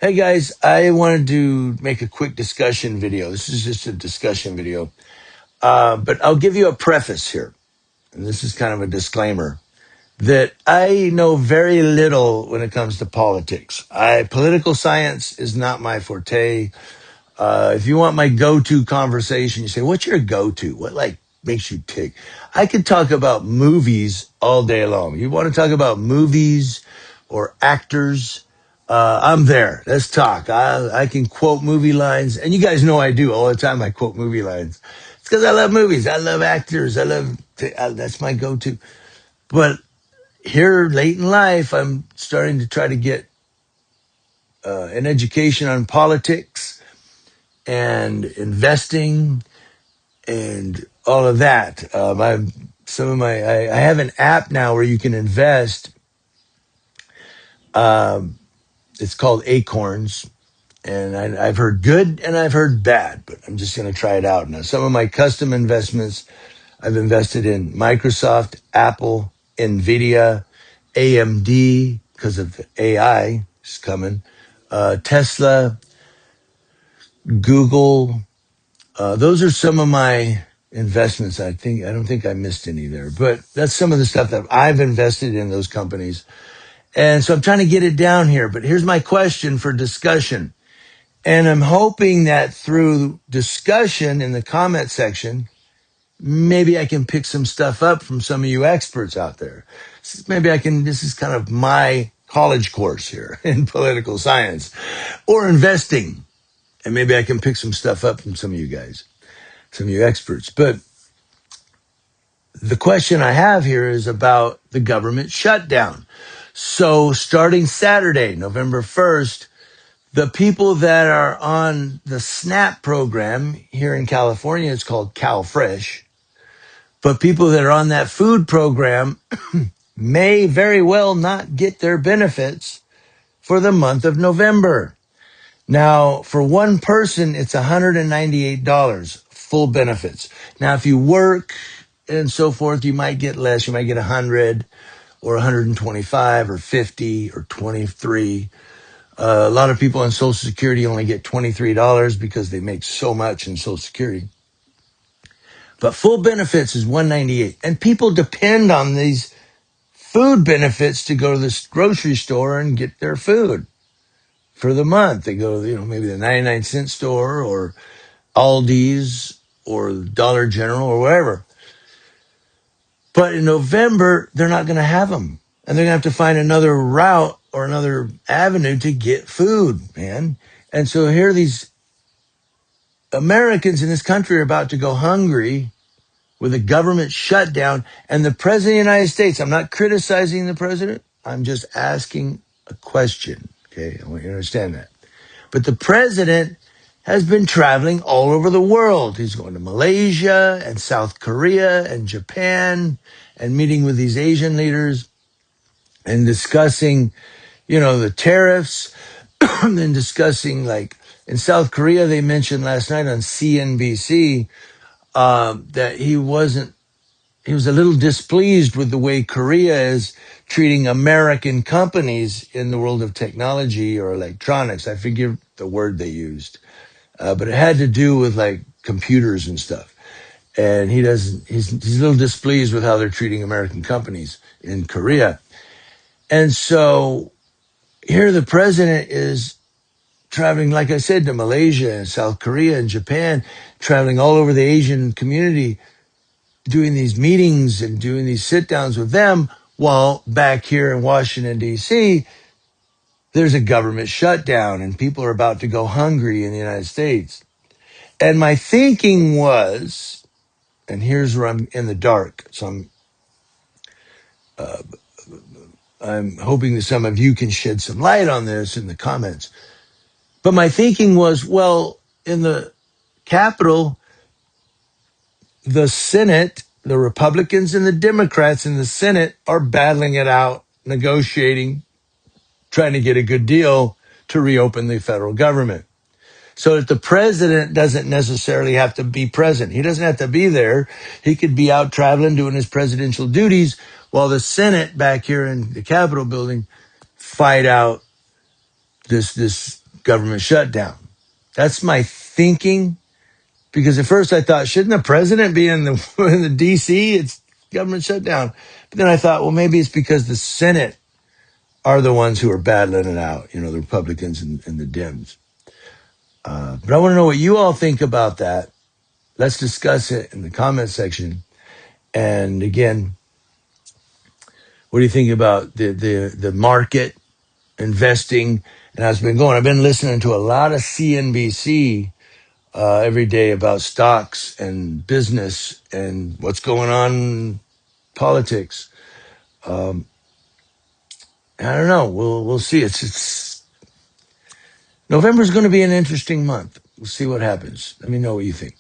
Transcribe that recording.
Hey guys, I wanted to make a quick discussion video. This is just a discussion video, but I'll give you a preface here. And this is kind of a disclaimer that I know very little when it comes to politics. Political science is not my forte. If you want my go-to conversation, you say, what's your go-to? What makes you tick? I could talk about movies all day long. You want to talk about movies or actors? I'm there. Let's talk. I can quote movie lines, and you guys know I do all the time. I quote movie lines. It's because I love movies. I love actors. That's my go-to. But here, late in life, I'm starting to try to get an education on politics and investing and all of that. I have an app now where you can invest. Um, it's called Acorns, and I've heard good and I've heard bad, but I'm just going to try it out now. Some of my custom investments, I've invested in Microsoft, Apple, Nvidia, AMD because of AI is coming, Tesla, Google. Those are some of my investments. I don't think I missed any there, but that's some of the stuff that I've invested in those companies. And so I'm trying to get it down here, but here's my question for discussion. And I'm hoping that through discussion in the comment section, maybe I can pick some stuff up from some of you experts out there. This is kind of my college course here in political science or investing. And maybe I can pick some stuff up from some of you guys, some of you experts. But the question I have here is about the government shutdown. So starting Saturday, November 1st, the people that are on the SNAP program here in California, it's called CalFresh, but people that are on that food program may very well not get their benefits for the month of November. Now, for one person, it's $198, full benefits. Now, if you work and so forth, you might get less. You might get 100 or 125 or 50 or 23. A lot of people on Social Security only get $23 because they make so much in Social Security. But full benefits is $198. And people depend on these food benefits to go to the grocery store and get their food for the month. They go, maybe the 99-cent store or Aldi's or Dollar General or wherever. But in November, they're not going to have them. And they're going to have to find another route or another avenue to get food, man. And so here these Americans in this country are about to go hungry with a government shutdown. And the president of the United States, I'm not criticizing the president. I'm just asking a question. Okay. I want you to understand that. But the president has been traveling all over the world. He's going to Malaysia and South Korea and Japan and meeting with these Asian leaders and discussing, the tariffs and then discussing, like in South Korea, they mentioned last night on CNBC that he was a little displeased with the way Korea is treating American companies in the world of technology or electronics. I forget the word they used, but it had to do with like computers and stuff. And he's a little displeased with how they're treating American companies in Korea. And so here the president is traveling, like I said, to Malaysia and South Korea and Japan, traveling all over the Asian community, doing these meetings and doing these sit downs with them, while back here in Washington, D.C., there's a government shutdown and people are about to go hungry in the United States. And my thinking was, and here's where I'm in the dark. So I'm hoping that some of you can shed some light on this in the comments. But my thinking was, well, in the Capitol, the Senate, the Republicans and the Democrats in the Senate are battling it out, negotiating, trying to get a good deal to reopen the federal government. So that the president doesn't necessarily have to be present. He doesn't have to be there. He could be out traveling, doing his presidential duties, while the Senate back here in the Capitol building fight out this government shutdown. That's my thinking. Because at first I thought, shouldn't the president be in the in the DC? It's government shutdown. But then I thought, well, maybe it's because the Senate are the ones who are battling it out. You know, the Republicans and the Dems. But I want to know what you all think about that. Let's discuss it in the comment section. And again, what do you think about the market investing? And I've been listening to a lot of CNBC every day about stocks and business and what's going on in politics. Um, I don't know. We'll see. It's November's going to be an interesting month. We'll see what happens. Let me know what you think.